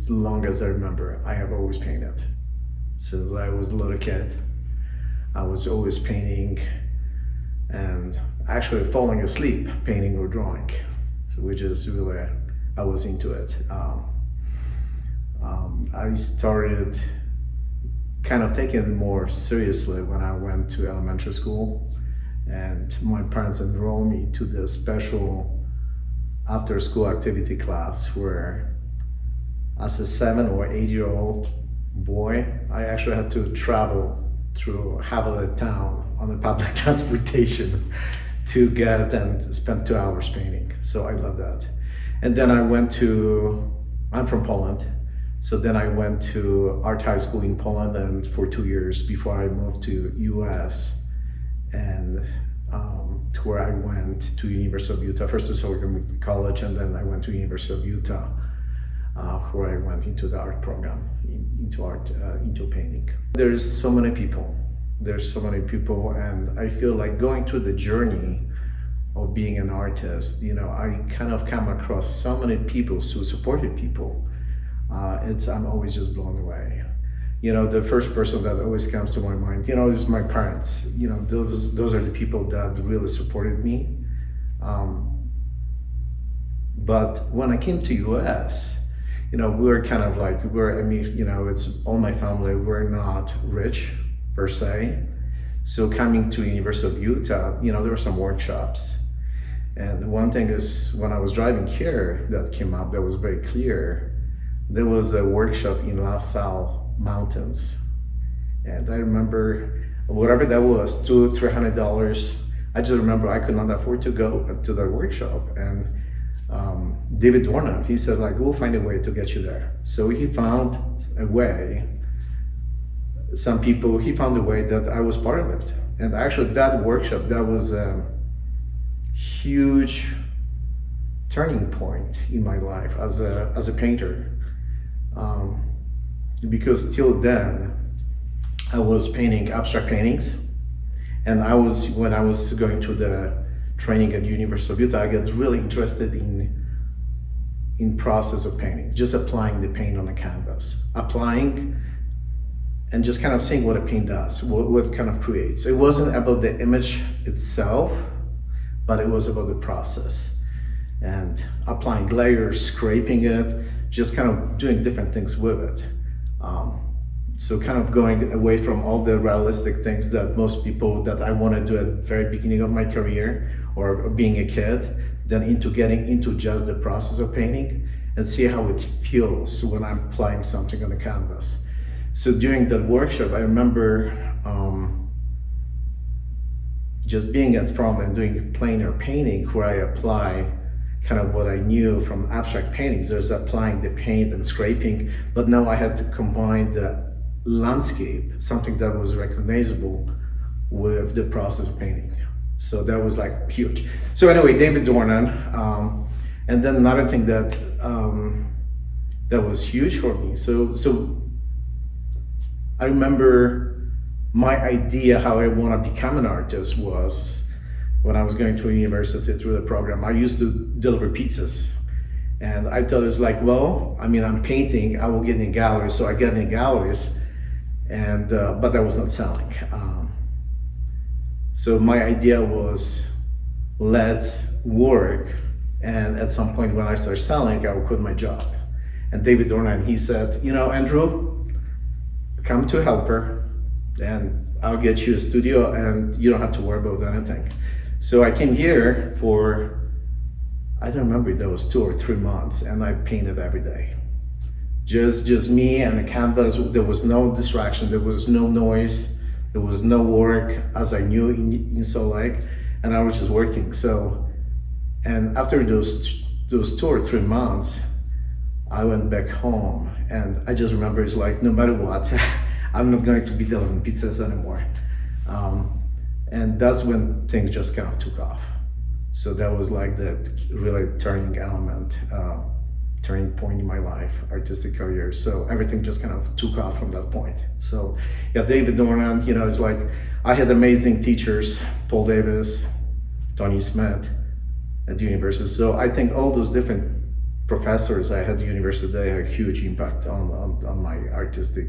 as long as I remember, I have always painted. Since I was a little kid, I was always painting and actually falling asleep painting or drawing. So which is really, I was into it. I started kind of taking it more seriously when I went to elementary school, and my parents enrolled me to the special after school activity class where as a 7 or 8-year-old boy, I actually had to travel through half of the town on the public transportation to get and spend 2 hours painting. So I love that. And then I'm from Poland. So then I went to art high school in Poland and for 2 years before I moved to US and to where I went to University of Utah, first to Skorut College, and then I went to University of Utah where I went into the art program, into painting. There's so many people, and I feel like going through the journey of being an artist, I kind of come across so many people, so supportive people. I'm always just blown away. The first person that always comes to my mind, is my parents. Those are the people that really supported me. But when I came to US, we were kind of like, it's all my family, we're not rich per se. So coming to University of Utah, there were some workshops. And one thing is, when I was driving here, that came up, that was very clear. There was a workshop in La Salle Mountains. And I remember whatever that was, $200-300. I just remember I could not afford to go to that workshop. And David Dornan, he said, we'll find a way to get you there. So he found a way. He found a way that I was part of it. And actually that workshop, that was a huge turning point in my life as a painter. Because till then, I was painting abstract paintings. And when I was going through the training at University of Utah, I got really interested in process of painting, just applying the paint on a canvas, applying and just kind of seeing what a paint does, what it kind of creates. It wasn't about the image itself, but it was about the process and applying layers, scraping it, just kind of doing different things with it. So kind of going away from all the realistic things that most people that I want to do at the very beginning of my career or being a kid, then into getting into just the process of painting and see how it feels when I'm applying something on the canvas. So during that workshop, I remember just being at front and doing plein air painting where I apply kind of what I knew from abstract paintings. There's applying the paint and scraping, but now I had to combine the landscape, something that was recognizable, with the process of painting. So that was huge. So anyway, David Dornan, and then another thing that was huge for me. So I remember my idea how I want to become an artist was when I was going to university through the program. I used to deliver pizzas, and I thought it was I'm painting, I will get in galleries, so I get in galleries, and but I was not selling. So my idea was, let's work, and at some point when I start selling, I will quit my job. And David Dornan, he said, Andrew, come to Helper, and I'll get you a studio, and you don't have to worry about anything. So I came here for, I don't remember if that was 2 or 3 months, and I painted every day. Just me and a canvas. There was no distraction, there was no noise, there was no work as I knew in Salt Lake, and I was just working. So, and after those 2 or 3 months, I went back home, and I just remember it's no matter what, I'm not going to be delivering pizzas anymore. And that's when things just kind of took off. So that was the really turning point in my life, artistic career. So everything just kind of took off from that point. So yeah, David Dornan, it's I had amazing teachers, Paul Davis, Tony Smith at the university. So I think all those different professors I had at the university, they had a huge impact on my artistic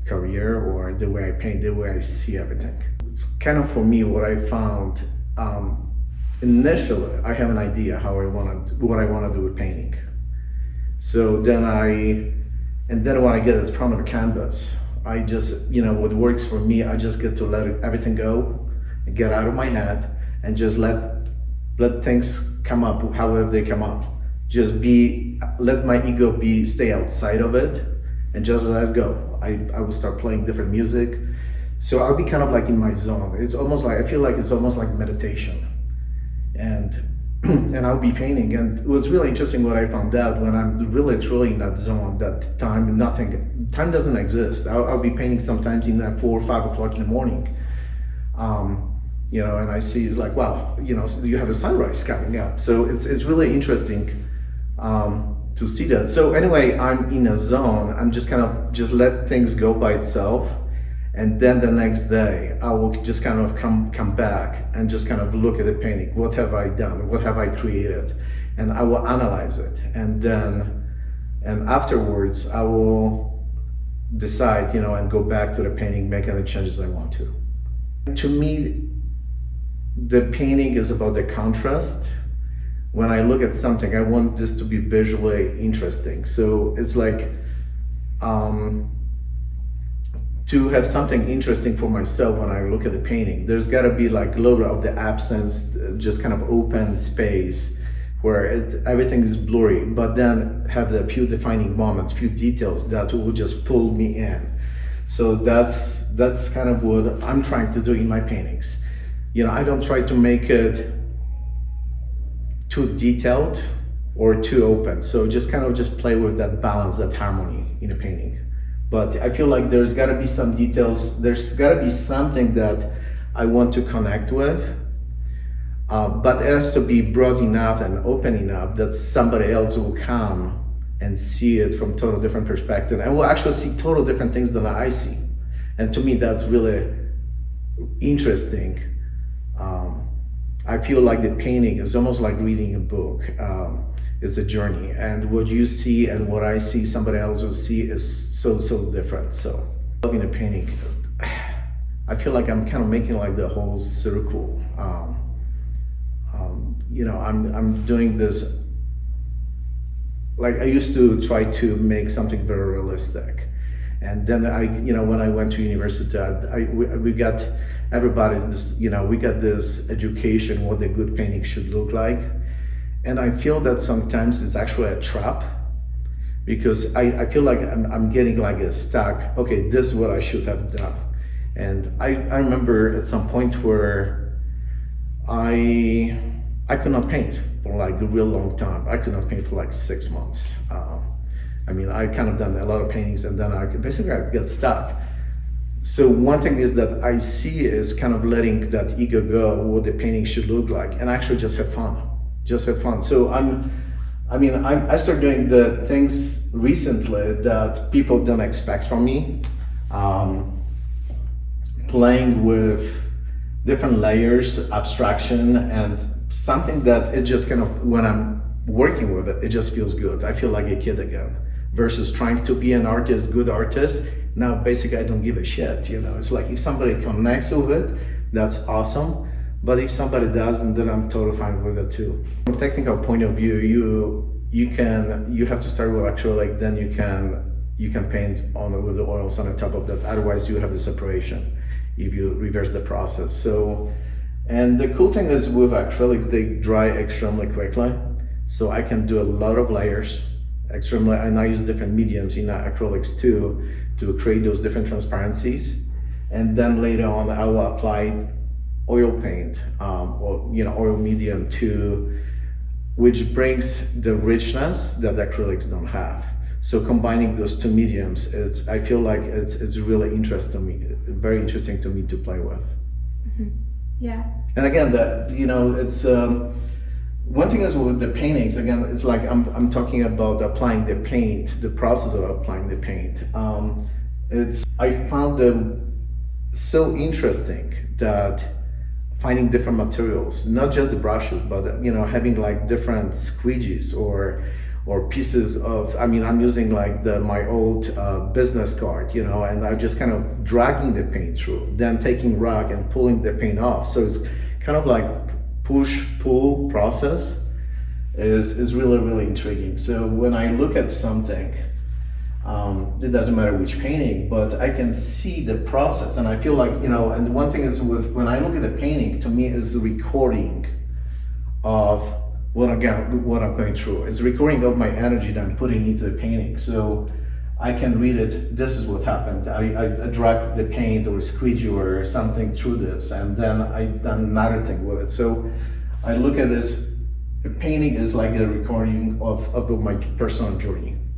career, or the way I paint, the way I see everything. Kind of for me, what I found, initially, I have an idea what I want to do with painting. So then when I get in front of a canvas, I just, what works for me, I just get to let everything go, get out of my head, and just let things come up however they come up. Just let my ego stay outside of it, and just let it go. I will start playing different music. So I'll be kind of like in my zone. It's almost like, I feel like it's almost like meditation. And I'll be painting, and it was really interesting what I found out when I'm really truly in that zone, that time doesn't exist. I'll be painting sometimes in that 4 or 5 o'clock in the morning, and I see, it's like, wow, so you have a sunrise coming up. So it's really interesting to see that. So anyway, I'm in a zone. I'm just kind of just let things go by itself. And then the next day, I will just kind of come back and just kind of look at the painting. What have I done? What have I created? And I will analyze it. And afterwards, I will decide, and go back to the painting, make any changes I want to. To me, the painting is about the contrast. When I look at something, I want this to be visually interesting. So it's like, to have something interesting for myself when I look at the painting, there's got to be like a little bit of the absence, just kind of open space where everything is blurry, but then have a few defining moments, few details that will just pull me in. So that's kind of what I'm trying to do in my paintings. I don't try to make it too detailed or too open. So just kind of just play with that balance, that harmony in a painting. But I feel like there's got to be some details, there's got to be something that I want to connect with, but it has to be broad enough and open enough that somebody else will come and see it from total different perspective, and will actually see total different things than I see. And to me, that's really interesting. I feel like the painting is almost like reading a book. It's a journey, and what you see and what I see, somebody else will see, is so different. So loving a painting, I feel like I'm kind of making like the whole circle. I'm doing this, like I used to try to make something very realistic, and then when I went to university, we got everybody this, we got this education what a good painting should look like. And I feel that sometimes it's actually a trap, because I feel like I'm getting like a stuck, okay, this is what I should have done. And I remember at some point where I could not paint for like a real long time. I could not paint for like 6 months. I kind of done a lot of paintings, and then I get stuck. So one thing is that I see is kind of letting that ego go, what the painting should look like, and actually just have fun. So I started doing the things recently that people don't expect from me. Playing with different layers, abstraction, and something that it just kind of, when I'm working with it, it just feels good. I feel like a kid again, versus trying to be an artist, good artist. Now, basically, I don't give a shit, It's like if somebody connects with it, that's awesome. But if somebody doesn't, then I'm totally fine with it too. From a technical point of view, you have to start with acrylic, then you can paint on with the oils on the top of that. Otherwise, you have the separation if you reverse the process. So, and the cool thing is with acrylics, they dry extremely quickly. So I can do a lot of layers, and I use different mediums in acrylics too to create those different transparencies. And then later on, I will apply oil paint or oil medium which brings the richness that acrylics don't have. So combining those two mediums, I feel like it's really very interesting to me to play with. Mm-hmm. Yeah. And again, it's one thing is with the paintings. Again, it's like I'm talking about applying the paint, the process of applying the paint. I found them so interesting that finding different materials, not just the brushes, but having like different squeegees or pieces of. I mean, I'm using like my old business card, and I'm just kind of dragging the paint through, then taking rag and pulling the paint off. So it's kind of like push-pull process is really, really intriguing. So when I look at something, it doesn't matter which painting, but I can see the process, and I feel like, and one thing is when I look at the painting, to me is the recording of what I'm going through. It's a recording of my energy that I'm putting into the painting. So I can read it, this is what happened. I dragged the paint or a squeegee or something through this, and then I done another thing with it. So I look at this, the painting is like a recording of my personal journey.